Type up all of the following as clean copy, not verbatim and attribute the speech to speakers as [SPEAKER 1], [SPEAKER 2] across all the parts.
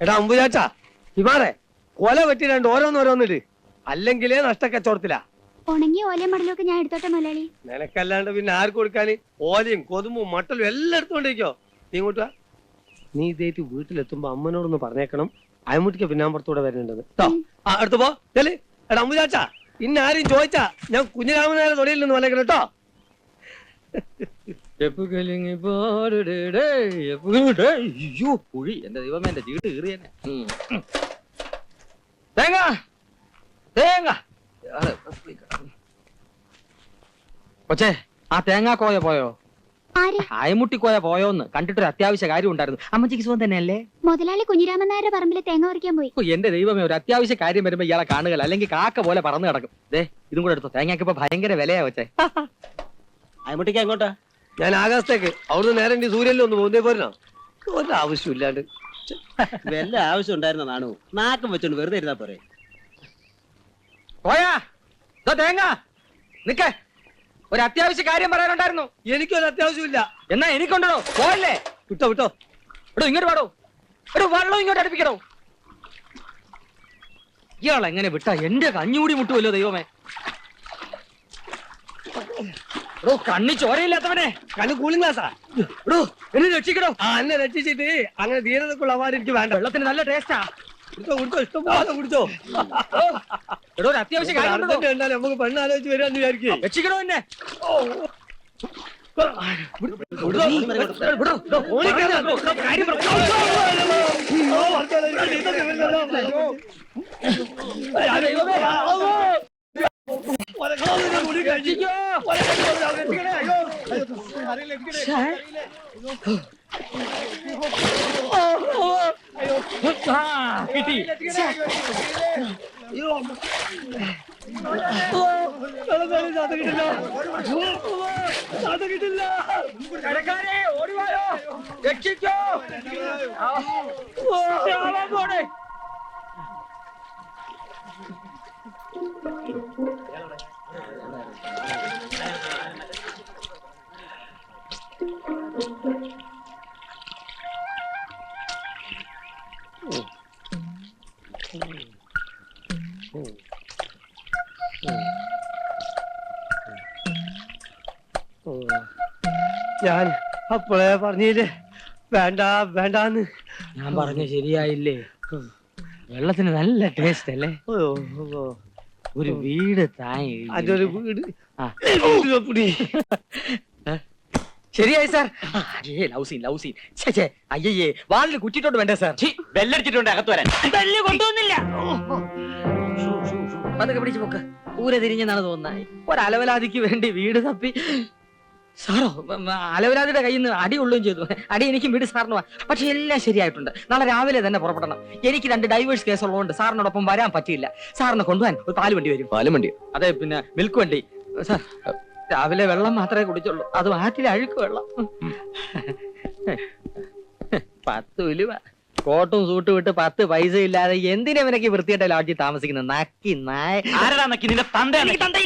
[SPEAKER 1] എടാ അമ്പുചാച്ചാ ഇമാറെ കൊല വെട്ടി രണ്ട് ഓരോന്നോരോന്നിട്ട് അല്ലെങ്കിലേ നഷ്ടക്കച്ചവടത്തിലാ.
[SPEAKER 2] ഉണങ്ങിയ ഓലയും മടലൊക്കെ ഞാൻ എടുത്തോട്ടെ മുതലാളി.
[SPEAKER 1] നിനക്കല്ലാണ്ട് പിന്നെ ആർക്ക് കൊടുക്കാന്? ഓലയും കൊതുമ്പും മട്ടലും എല്ലാം എടുത്തോണ്ടിരിക്കോ. നീ ഇങ്ങോട്ട് വാ. നീ ഇതേറ്റ് വീട്ടിലെത്തുമ്പോ അമ്മനോടൊന്ന് പറഞ്ഞേക്കണം അയമുട്ടിക്ക് പിന്നാമ്പുറത്തൂടെ വരുന്നുണ്ടെന്ന് കേട്ടോ. ആ അടുത്ത് പോ. ചെല്. എടാ അമ്പുചാച്ചാ ഇന്ന ആരും ചോദിച്ചാ ഞാൻ കുഞ്ഞിരാമനാരെ തൊടിയിൽ നിന്ന് വന്നേക്കണം കേട്ടോ.
[SPEAKER 3] എന്റെ ദൈവമേ എന്റെ ചീട്ട് കീറി തന്നെ. തേങ്ങ തേങ്ങ കൊച്ചേ, ആ തേങ്ങാക്കോയ പോയോ? അയമുട്ടിക്കോയ പോയോന്ന് കണ്ടിട്ടൊരു അത്യാവശ്യ കാര്യം ഉണ്ടായിരുന്നു. അമ്മച്ചിക്ക് സുഖം തന്നെയല്ലേ?
[SPEAKER 2] മുതലാളി കുഞ്ഞിരാമൻ നായരുടെ പറമ്പിലെ തേങ്ങ പറിക്കാൻ പോയി.
[SPEAKER 3] എന്റെ ദൈവമേ, ഒരു അത്യാവശ്യ കാര്യം വരുമ്പോ ഇയാളെ കാണുക, അല്ലെങ്കിൽ കാക്ക പോലെ പറന്ന് കിടക്കും. ദേ ഇതും കൂടെ എടുത്തോ, തേങ്ങയ്ക്ക് ഇപ്പൊ ഭയങ്കര വിലയാ വെച്ചേ.
[SPEAKER 1] അയമുട്ടിക്ക് എങ്ങോട്ടാ? ഞാൻ ആകാശത്തേക്ക്. അവിടുന്ന് നേരെ സൂര്യനിൽ ഒന്ന് പോകുന്നേ പോരണോ? ഒരാവശ്യമില്ലാണ്ട്.
[SPEAKER 4] വല്ല ആവശ്യം ഉണ്ടായിരുന്ന നാണു നാക്കം വെച്ചോണ്ട് വെറുതെ ഇരുന്നാ പോരെ.
[SPEAKER 3] പോയാ തേങ്ങ നിക്കേ, ഒരു അത്യാവശ്യ കാര്യം പറയാനുണ്ടായിരുന്നു.
[SPEAKER 1] എനിക്കൊരു അത്യാവശ്യമില്ല.
[SPEAKER 3] എന്നാ എനിക്കുണ്ടോ? പോയല്ലേ?
[SPEAKER 1] വിട്ടോ വിട്ടോ.
[SPEAKER 3] എടോ ഇങ്ങോട്ട് പാടോ, ഒരു വെള്ളം ഇങ്ങോട്ട് അടുപ്പിക്കണോ? ഇയാൾ എങ്ങനെ വിട്ടാ എന്റെ കഞ്ഞൂടി മുട്ടുമല്ലോ ദൈവമേ. എടോ കണ്ണി ചോരയില്ലാത്തവനെ,
[SPEAKER 1] കണ്ണ് കൂളിംഗ് ഗ്ലാസാ.
[SPEAKER 3] എടോ എന്നെ രക്ഷിക്കണോ.
[SPEAKER 1] എന്നെ രക്ഷിച്ചിട്ട് അങ്ങനെ ധീരതക്കുള്ള അവാർഡ് എനിക്ക് വേണ്ട.
[SPEAKER 3] വെള്ളത്തിന് നല്ല ടേസ്റ്റാ.
[SPEAKER 1] കുടിച്ചോ കുടിച്ചോ, ഇഷ്ടംപോലെ കുടിച്ചോ.
[SPEAKER 3] എടോ ഒരു അത്യാവശ്യ കാര്യം
[SPEAKER 1] ഉണ്ടാലും നമുക്ക് പെണ്ണ് ആലോചിച്ച് വരാന്ന് വിചാരിക്കേ.
[SPEAKER 3] രക്ഷിക്കണോ എന്നെ. കിട്ടി. ഓടിവായോ, രക്ഷിക്കോ. പോടെ.
[SPEAKER 1] ഞാൻ അപ്പോഴേ പറഞ്ഞില്ലേ വേണ്ട വേണ്ടാന്ന്.
[SPEAKER 3] ഞാൻ പറഞ്ഞ ശരിയായില്ലേ? വെള്ളത്തിന് നല്ല ടേസ്റ്റ് അല്ലേ? ഒരു വീട് താങ്ങി
[SPEAKER 1] അതൊരു വീട്.
[SPEAKER 3] ശരിയായി സാർ. ലൗസീൻ അയ്യേ, വാലിൽ കുറ്റിട്ടോണ്ട് വേണ്ടേ സാർ?
[SPEAKER 4] ബെല്ലടിച്ചിട്ടുണ്ട് അകത്ത് വരാൻ.
[SPEAKER 3] ബെല്ല് കൊണ്ടുവന്നില്ല. അതൊക്കെ പിടിച്ചു പോക്ക്. ഊര തിരിഞ്ഞെന്നാണ് തോന്നുന്നത്. ഒരലവലാതിക്ക് വേണ്ടി വീട് തപ്പി സാറോ അലവലാതിയുടെ കയ്യിൽ നിന്ന് അടി കൊള്ളുകയും ചെയ്തു. അടി എനിക്കും വീട് സാറിന്. പക്ഷെ എല്ലാം ശരിയായിട്ടുണ്ട്. നാളെ രാവിലെ തന്നെ പുറപ്പെടണം. എനിക്ക് 2 ഡൈവേഴ്സ് കേസ് ഉള്ളതുകൊണ്ട് സാറിനോടൊപ്പം വരാൻ പറ്റിയില്ല. സാറിനെ കൊണ്ടുപോകാൻ ഒരു പാല് വണ്ടി വരും.
[SPEAKER 4] പാലും വണ്ടി?
[SPEAKER 3] അതെ, പിന്നെ മിൽക്ക് വണ്ടി. സാർ രാവിലെ വെള്ളം മാത്രമേ കുടിച്ചുള്ളൂ, അത് ആറ്റിലെ അഴുക്ക് വെള്ളം. 10 ഉലുവ. കോട്ടും സൂട്ടും വിട്ട് 10 പൈസ ഇല്ലാതെ എന്തിനാ നിനക്ക് വൃത്തിയായിട്ട് ലോഡ്ജിൽ താമസിക്കുന്നത്? നക്കി നായ.
[SPEAKER 4] ആരടാ നക്കി? നിന്റെ തന്ത.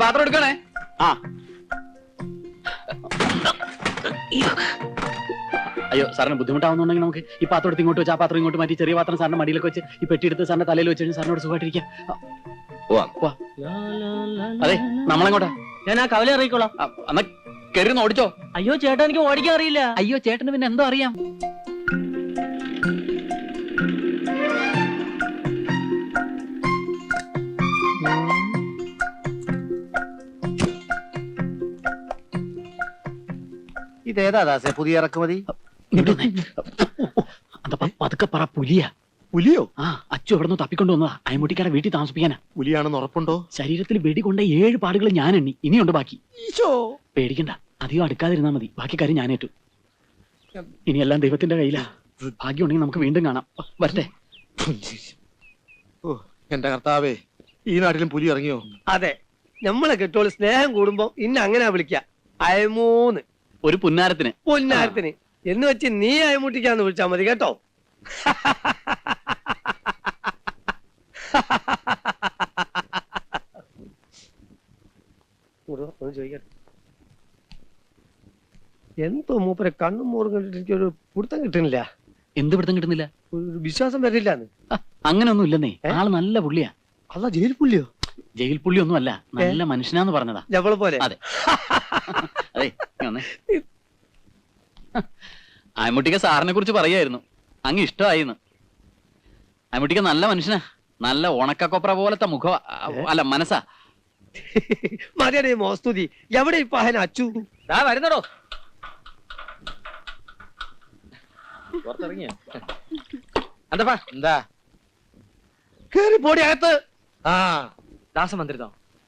[SPEAKER 3] പാത്രം എടുക്കണേ.
[SPEAKER 4] ആ അയ്യോ, സാറിന് ബുദ്ധിമുട്ടാവുന്നുണ്ടെങ്കിൽ നമുക്ക് ഈ പാത്രം എടുത്ത് ഇങ്ങോട്ട് വെച്ച് ആ പാത്രം ഇങ്ങോട്ട് മാറ്റി ചെറിയ പാത്രം സാറിന്റെ മടിയിലൊക്കെ വെച്ച് ഈ പെട്ടി എടുത്ത് സാറിന്റെ തലയിൽ വെച്ച് കഴിഞ്ഞാൽ സാറിനോട് സുഖമായിട്ടിരിക്കാം. അതെ, നമ്മളെങ്ങോട്ടാ?
[SPEAKER 3] ഞാൻ ആ കവല ഇറങ്ങിക്കോളാം.
[SPEAKER 4] എന്നാ കയറി ഓടിച്ചോ.
[SPEAKER 3] അയ്യോ ചേട്ടാ, എനിക്ക് ഓടിക്കാൻ അറിയില്ല.
[SPEAKER 4] അയ്യോ ചേട്ടന് പിന്നെ എന്തോ അറിയാം.
[SPEAKER 1] ഇതേതാ ദാസേ പുതിയ ഇറക്കുമതി?
[SPEAKER 4] പതുക്കെ പറ. പുലിയാ.
[SPEAKER 1] പുലിയോ?
[SPEAKER 4] ആ, അച്ചു എവിടെ നിന്ന് തപ്പിക്കൊണ്ട് വന്നതാ. അയമുട്ടിക്കാരെ വീട്ടിൽ താമസിപ്പിക്കാനാ.
[SPEAKER 1] പുലിയാണെന്ന് ഉറപ്പുണ്ടോ?
[SPEAKER 4] ശരീരത്തിൽ വെടികൊണ്ട 7 പാടുകൾ ഞാൻ എണ്ണി. ഇനിയുണ്ട് ബാക്കി.
[SPEAKER 1] ഈശോ,
[SPEAKER 4] പേടിക്കണ്ട, അധികം അടുക്കാതിരുന്നാ മതി. ബാക്കി കാര്യം ഞാനേറ്റു. ഇനിയെല്ലാം ദൈവത്തിന്റെ കയ്യിലാ. ഭാഗ്യം ഉണ്ടെങ്കിൽ നമുക്ക് വീണ്ടും കാണാം. വരട്ടെ.
[SPEAKER 5] ഓ എന്റെ കർത്താവേ, ഈ നാട്ടിലും പുലി ഇറങ്ങിയോ?
[SPEAKER 1] അതെ, നമ്മളെ കെട്ടോള് സ്നേഹം കൂടുമ്പോ ഇന്ന അങ്ങനെ വിളിക്ക. അയമൂന്ന്
[SPEAKER 4] ഒരു പുന്നാരത്തിന്.
[SPEAKER 1] പൊന്നാരത്തിന് എന്ന് വെച്ച് നീ അയമുട്ടിക്കാന്ന് വിളിച്ചാ മതി കേട്ടോ. ഒന്ന് ചോദിക്കട്ടെ, എന്തോ മൂപ്പരെ കണ്ണും മോറും കണ്ടിട്ട് ഒരു പിടുത്തം കിട്ടുന്നില്ല,
[SPEAKER 4] എന്ത് പിടുത്തം കിട്ടുന്നില്ല?
[SPEAKER 1] ഒരു വിശ്വാസം വരില്ലാന്ന്.
[SPEAKER 4] അങ്ങനൊന്നും ഇല്ലെന്നേ, ആള് നല്ല പുള്ളിയാ.
[SPEAKER 1] അല്ല ജയിൽ പുള്ളിയോ?
[SPEAKER 4] ജയിൽ പുള്ളി ഒന്നും അല്ല, നല്ല മനുഷ്യനാന്ന് പറഞ്ഞതാ.
[SPEAKER 1] ഞവളെ പോലെ.
[SPEAKER 4] അതെ അതെ. അയമുട്ടിക്ക സാറിനെ കുറിച്ച് പറയായിരുന്നു, അങ്ങ് ഇഷ്ടമായിന്ന്. അയമുട്ടിക്ക നല്ല മനുഷ്യനാ, നല്ല ഉണക്കക്കൊപ്ര പോലത്തെ മുഖം, അല്ല മനസ്സാ.
[SPEAKER 1] മതിയടേ മോസ്തുതി, എവിടെ ഇപ്പൊ അഹന അച്ചു?
[SPEAKER 3] വരുന്നടോ. പുറത്തിറങ്ങിയ എന്താ
[SPEAKER 5] എന്താ
[SPEAKER 1] കേറി പോടി അകത്ത്.
[SPEAKER 5] ആ
[SPEAKER 3] ദാസമന്ത്രിതോ?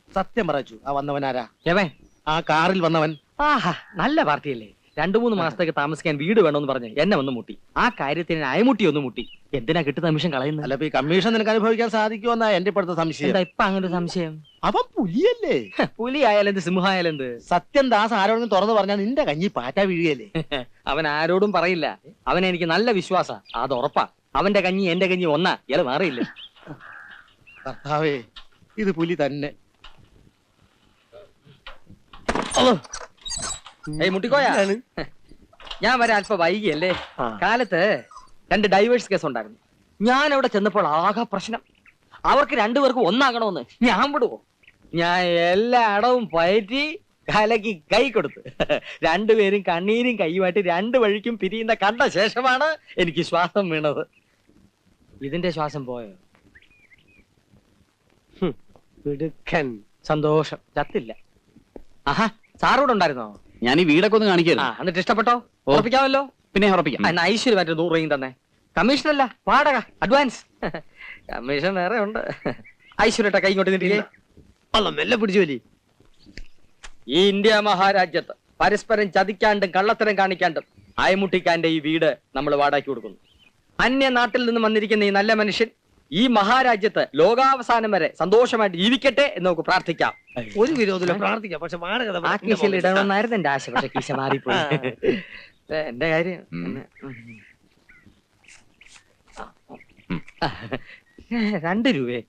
[SPEAKER 5] സത്യം പറച്ചു, ആ വന്നവനാരാ?
[SPEAKER 3] എവൻ?
[SPEAKER 5] ആ കാറിൽ വന്നവൻ.
[SPEAKER 3] ആഹാ, നല്ല പാർട്ടിയല്ലേ. 2-3 മാസത്തേക്ക് താമസിക്കാൻ വീട് വേണമെന്ന് പറഞ്ഞ് എന്നെ ഒന്ന് മുട്ടി. ആ കാര്യത്തിന് അയമുട്ടി ഒന്ന് മുട്ടി. എന്തിനാ കിട്ടുന്ന നിമിഷം കളയുന്നത്?
[SPEAKER 5] അല്ല, ഈ കമ്മീഷൻ നിനക്ക് അനുഭവിക്കാൻ സാധിക്കുമെന്നാ എന്റെ ഇപ്പോഴത്തെ സംശയം.
[SPEAKER 3] എന്താ ഇപ്പൊ അങ്ങനെ ഒരു സംശയം?
[SPEAKER 5] അവൻ പുലിയല്ലേ?
[SPEAKER 3] പുലി ആയാലെന്ത്, സിംഹായാലെന്ത്?
[SPEAKER 5] സത്യം ദാസ് ആരോടും തുറന്നു പറഞ്ഞാൽ നിന്റെ കഞ്ഞി പാറ്റ വീഴുകയല്ലേ?
[SPEAKER 3] അവൻ ആരോടും പറയില്ല. അവനെ എനിക്ക് നല്ല വിശ്വാസ, അത് ഉറപ്പാ. അവന്റെ കഞ്ഞി എന്റെ കഞ്ഞി ഒന്നാ, ഇയാള് മാറിയില്ല.
[SPEAKER 5] കർത്താവേ, ഇത് പുലി തന്നെ.
[SPEAKER 3] ഏയ് മുട്ടിക്കോയാ, ഞാൻ വരെ അല്പം വൈകിയല്ലേ. കാലത്ത് 2 ഡൈവേഴ്സ് കേസ് ഉണ്ടായിരുന്നു. ഞാൻ അവിടെ ചെന്നപ്പോൾ ആകെ പ്രശ്നം. അവർക്ക് 2 പേർക്കും ഒന്നാകണമെന്ന് ഞാൻ വിടുവോ? ഞാൻ എല്ലാ അടവും പയറ്റി കലക്കി കൈ കൊടുത്തു. 2 പേരും കണ്ണീരും കൈയുമായിട്ട് 2 വഴിക്കും പിരിയുന്ന കണ്ട ശേഷമാണ് എനിക്ക് ശ്വാസം വീണത്. ഇതിന്റെ ശ്വാസം പോയോ? സന്തോഷം, ചത്തില്ല. ആഹാ, സാറോട് ഉണ്ടായിരുന്നോ?
[SPEAKER 4] ഞാൻ ഈ വീടൊക്കെ ഒന്ന് കാണിക്കായിരുന്നു.
[SPEAKER 3] എന്നിട്ട് ഇഷ്ടപ്പെട്ടോ? ഉറപ്പിക്കാമല്ലോ.
[SPEAKER 4] പിന്നെ ഉറപ്പിക്കാം.
[SPEAKER 3] എന്നാ ഐശ്വര്യമായിട്ട് 100 രൂപയും തന്നെ. കമ്മീഷനല്ല, വാടക, അഡ്വാൻസ്. കമ്മീഷൻ വേറെ ഉണ്ട്. ഐശ്വര്യട്ട കൈ ഇങ്ങോട്ട് നീട്ടില്ലേ.
[SPEAKER 1] മെല്ലെ പിടിച്ചു വലി.
[SPEAKER 3] ഈ ഇന്ത്യ മഹാരാജ്യത്ത് പരസ്പരം ചതിക്കാണ്ടും കള്ളത്തരം കാണിക്കാണ്ടും അയമുട്ടിക്കാന്റെ ഈ വീട് നമ്മൾ വാടകയ്ക്ക് കൊടുക്കുന്നു. അന്യ നാട്ടിൽ നിന്ന് വന്നിരിക്കുന്ന ഈ നല്ല മനുഷ്യൻ ഈ മഹാരാജ്യത്ത് ലോകാവസാനം വരെ സന്തോഷമായിട്ട് ജീവിക്കട്ടെ എന്ന് നമുക്ക് പ്രാർത്ഥിക്കാം.
[SPEAKER 1] ഒരു വിരോധമില്ല, പ്രാർത്ഥിക്കാം. പക്ഷെ
[SPEAKER 3] ആ കീശയിൽ ഇടണമെന്നായിരുന്നു എന്റെ ആശ, പക്ഷെ കീശ മാറിപ്പോയി. എന്റെ കാര്യം 2 രൂപയെ.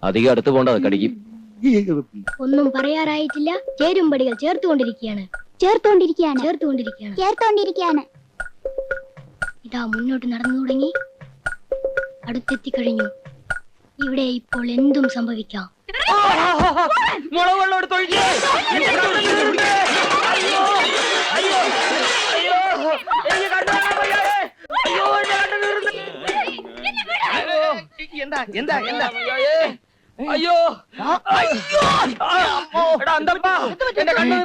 [SPEAKER 4] അധികം അടുത്ത് പോണ്ടത് കടിക്കും.
[SPEAKER 2] ഒന്നും പറയാറായിട്ടില്ല. ചേരുംപടികൾ ചേർത്തുകൊണ്ടിരിക്കുകയാണ്. ഇതാ മുന്നോട്ട് നടന്നു തുടങ്ങി, അടുത്തെത്തിക്കഴിഞ്ഞു. ഇവിടെ ഇപ്പോൾ എന്തും സംഭവിക്കാം.
[SPEAKER 3] മുളക് വെള്ളം എടുത്ത് ഒഴിക്ക്.
[SPEAKER 5] എന്താ
[SPEAKER 3] അയ്യോ എടാ അന്തപ്പാ, എന്റെ കണ്ണു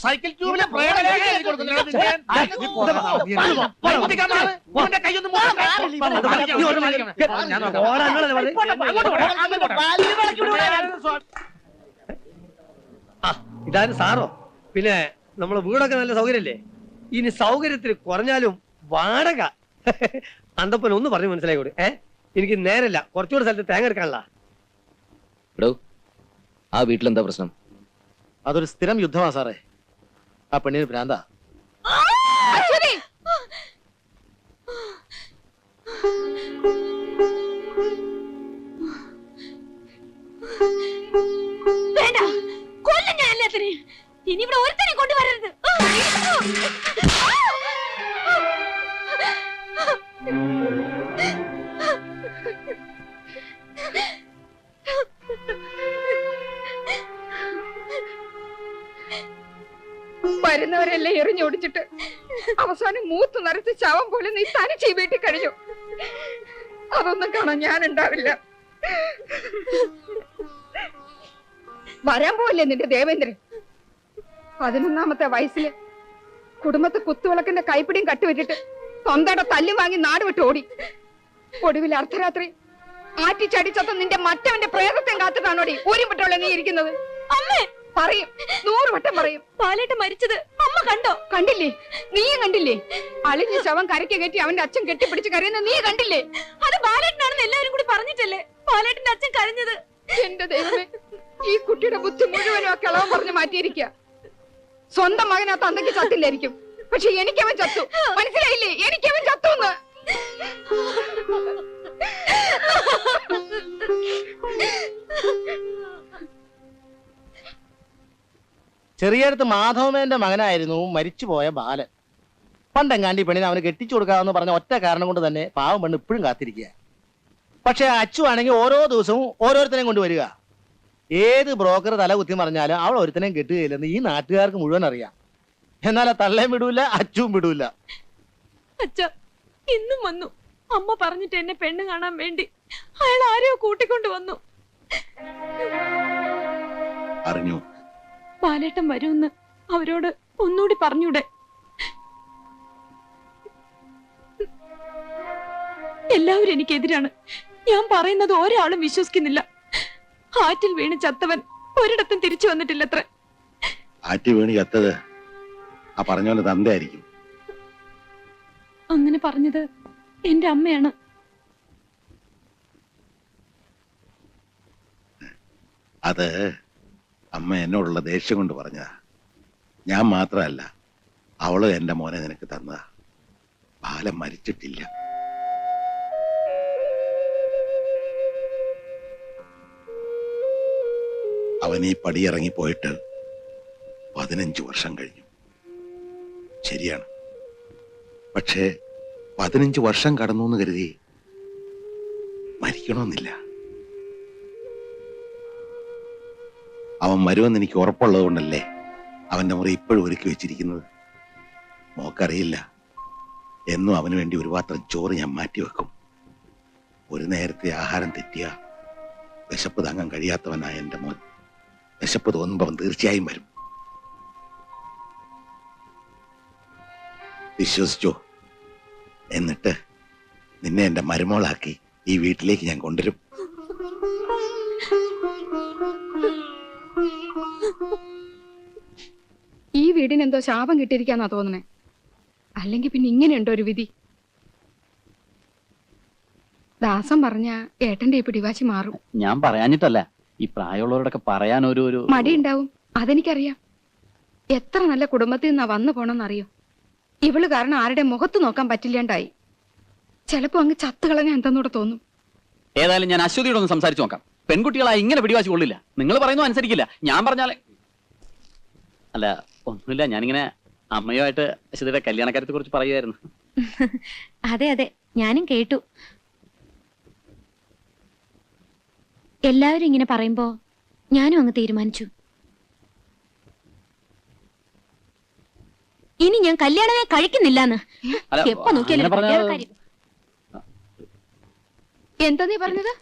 [SPEAKER 5] സൈക്കിൾ ട്യൂബിലെ
[SPEAKER 1] ഇതാരും സാറോ? പിന്നെ നമ്മളെ വീടൊക്കെ നല്ല സൗകര്യല്ലേ? ഇനി സൗകര്യത്തിൽ കുറഞ്ഞാലും വാടക. അന്തപ്പൻ ഒന്ന് പറഞ്ഞു മനസ്സിലായിക്കോട്ടെ. എനിക്ക് നേരല്ല, കുറച്ചുകൂടെ സ്ഥലത്ത് തേങ്ങ എടുക്കാനുള്ള.
[SPEAKER 6] ആ വീട്ടിലെന്താ പ്രശ്നം?
[SPEAKER 5] അതൊരു സ്ഥിരം യുദ്ധമാ സാറേ. ആ പെണ്ണിന് ഭ്രാന്താ.
[SPEAKER 7] വേണ്ട, കൊല്ലും ഞാൻ എല്ലാത്തിനെയും. ഇനി ഇവിടെ ഒരുത്തനെ കൊണ്ടുവരരുത്. വരുന്നവരെല്ലാം എറിഞ്ഞോടിച്ചിട്ട്
[SPEAKER 6] അവസാനം മൂത്ത് നിറച്ച് ശവം പോലെ നീ തനിച്ച് ഈ വീട്ടിൽ കഴിഞ്ഞു. അതൊന്നും കാണാൻ ഞാൻ ഉണ്ടാവില്ല. വരാൻ പോവല്ലേ നിന്റെ ദേവേന്ദ്രൻ? 11ാമത്തെ വയസ്സില് കുടുംബത്തെ കുത്തുവിളക്കിന്റെ കൈപ്പിടിയും കട്ടുവിട്ടിട്ട് സ്വന്തയുടെ തല്ലും വാങ്ങി നാട് വിട്ട് ഓടി. ഒടുവിൽ അർദ്ധരാത്രി ആറ്റിച്ചടിച്ചത്ത നിന്റെ മറ്റവന്റെ പ്രേതത്തെ കാത്തിട്ടാണോടി ഊരിപ്പെട്ടുള്ള നീ ഇരിക്കുന്നത്?
[SPEAKER 7] അമ്മേ
[SPEAKER 6] പറയും, 100 വട്ടം പറയും.
[SPEAKER 7] പാലേട്ടൻ മരിച്ചത് അമ്മ കണ്ടോ?
[SPEAKER 6] കണ്ടില്ലേ? നീയും കണ്ടില്ലേ? അളിഞ്ഞ ശവം കരയ്ക്ക് കയറ്റി അവന്റെ അച്ഛൻ കെട്ടിപ്പിടിച്ച് കരയുന്ന നീ കണ്ടില്ലേ?
[SPEAKER 7] അത് പാലേട്ടനാണെന്ന് എല്ലാവരും കൂടി പറഞ്ഞിട്ടല്ലേ പാലേട്ടന്റെ അച്ഛൻ കരഞ്ഞത്?
[SPEAKER 6] എന്റെ ദൈവമേ, ഈ കുട്ടിയുടെ ബുദ്ധി മുഴുവനും ആ കിളവൻ പറഞ്ഞു മാറ്റിയിരിക്കുക. സ്വന്തം മകൻ ആ തന്തയ്ക്ക് ചത്തില്ലായിരിക്കും, പക്ഷെ എനിക്കവൻ ചത്തു. മനസ്സിലായില്ലേ? എനിക്കവൻ ചത്തുന്ന്.
[SPEAKER 5] ചെറിയടുത്ത് മാധവമേന്റെ മകനായിരുന്നു മരിച്ചുപോയ ബാലൻ. പണ്ടെങ്ങാണ്ടി പെണ്ണിനെ അവന് കെട്ടിച്ചു കൊടുക്കാമെന്ന് പറഞ്ഞ ഒറ്റ കാരണം കൊണ്ട് തന്നെ പാവം പെണ്ണ് ഇപ്പോഴും കാത്തിരിക്കുക. പക്ഷെ അച്ചു ആണെങ്കിൽ ഓരോ ദിവസവും ഓരോരുത്തരെയും കൊണ്ടുവരിക. ഏത് ബ്രോക്കർ തല കുത്തി പറഞ്ഞാലും അവൾ ഒരുത്തനെയും കെട്ടുകയില്ലെന്ന് ഈ നാട്ടുകാർക്ക് മുഴുവൻ അറിയാം. എന്നാൽ ആ തള്ളയും വിടൂല, അച്ചുവും വിടൂല.
[SPEAKER 7] അച്ഛ ഇന്നും വന്നു. അമ്മ പറഞ്ഞിട്ട് എന്നെ പെണ്ണ് കാണാൻ വേണ്ടി അയാൾ ആരെയോ കൂട്ടിക്കൊണ്ട് വന്നു.
[SPEAKER 8] അറിഞ്ഞു.
[SPEAKER 7] പാലേട്ടൻ വരുമെന്ന് അവരോട് ഒന്നുകൂടി പറഞ്ഞൂടെ? എല്ലാവരും എനിക്കെതിരാണ്. ഞാൻ പറയുന്നത് ഒരാളും വിശ്വസിക്കുന്നില്ല. ആറ്റിൽ വീണ് ചത്തവൻ ഒരിടത്തും തിരിച്ചു വന്നിട്ടില്ലത്ര.
[SPEAKER 8] ആറ്റി വീണ് ചത്തത് ആ പറഞ്ഞോലെ തന്തയായിരിക്കും.
[SPEAKER 7] അങ്ങനെ പറഞ്ഞത് എന്റെ അമ്മയാണ്.
[SPEAKER 8] അത് അമ്മ എന്നോടുള്ള ദേഷ്യം കൊണ്ട് പറഞ്ഞതാ. ഞാൻ മാത്രമല്ല, അവള് എന്റെ മോനെ നിനക്ക് തന്നതാ. ബാലൻ മരിച്ചിട്ടില്ല. അവൻ ഈ പടിയിറങ്ങി പോയിട്ട് 15 വർഷം കഴിഞ്ഞു. ശരിയാണ്, പക്ഷേ 15 വർഷം കടന്നു എന്ന് കരുതി മരിക്കണമെന്നില്ല. അവൻ വരുമെന്ന് എനിക്ക് ഉറപ്പുള്ളത് കൊണ്ടല്ലേ അവന്റെ മുറി ഇപ്പോഴും ഒരുക്കി വെച്ചിരിക്കുന്നത്. മോക്കറിയില്ല, എന്നും അവന് വേണ്ടി ഒരു പാത്രം ചോറ് ഞാൻ മാറ്റിവെക്കും. ഒരു നേരത്തെ ആഹാരം തെറ്റിയ വിശപ്പ് താങ്ങാൻ കഴിയാത്തവനായ എന്റെ മോൻ വിശപ്പ് തോന്നുമ്പോൾ അവൻ തീർച്ചയായും വരും. വിശ്വസിച്ചോ? എന്നിട്ട് നിന്നെ എന്റെ മരുമോളാക്കി ഈ വീട്ടിലേക്ക് ഞാൻ കൊണ്ടുവരും.
[SPEAKER 6] ഈ വീടിന് എന്തോ ശാപം കിട്ടിയിരിക്കാന്നാ തോന്നണേ. അല്ലെങ്കിൽ പിന്നെ ഇങ്ങനെയുണ്ടോ ഒരു വിധി? ദാസം പറഞ്ഞ ഏട്ടന്റെ ഈ പിടിവാശി മാറും.
[SPEAKER 4] ഞാൻ പറയാഞ്ഞിട്ടല്ല, ഈ പ്രായമുള്ളവരോടൊക്കെ പറയാൻ ഒരു
[SPEAKER 6] മടിയുണ്ടാവും, അതെനിക്കറിയാം. എത്ര നല്ല കുടുംബത്തിൽ നിന്നാ വന്നു പോണെന്നറിയോ? ഇവള് കാരണം ആരുടെ മുഖത്ത് നോക്കാൻ പറ്റില്ലാണ്ടായി. ചിലപ്പോ അങ്ങ് ചത്തുകളഞ്ഞ എന്തെന്നൂടെ തോന്നും.
[SPEAKER 4] ഏതായാലും ഞാൻ അശ്വതിയോടൊന്ന് സംസാരിച്ചു നോക്കാം. പെൺകുട്ടികളായി ഇങ്ങനെ പിടിവാശി കൊള്ളില്ല. നിങ്ങൾ പറയുന്നത് അനുസരിക്കില്ല. ഞാൻ പറഞ്ഞാലേ അല്ല, ഒന്നുമില്ല. ഞാനിങ്ങനെ അമ്മയുമായിട്ട് അശ്വതിയുടെ കല്യാണക്കാര്യത്തെ കുറിച്ച് പറയുമായിരുന്നു.
[SPEAKER 7] അതെ അതെ, ഞാനും കേട്ടു. എല്ലാവരും ഇങ്ങനെ പറയുമ്പോ ഞാനും അങ്ങ് തീരുമാനിച്ചു. ഇനി ഞാൻ കല്യാണമേ കഴിക്കുന്നില്ലാന്ന്.
[SPEAKER 4] അല്ല,
[SPEAKER 7] എപ്പോ നോക്കിയാലും
[SPEAKER 4] അങ്ങനെ പറഞ്ഞാൽ-
[SPEAKER 7] കല്യാണക്കാര്യം.
[SPEAKER 6] എന്താ നീ പറഞ്ഞത്?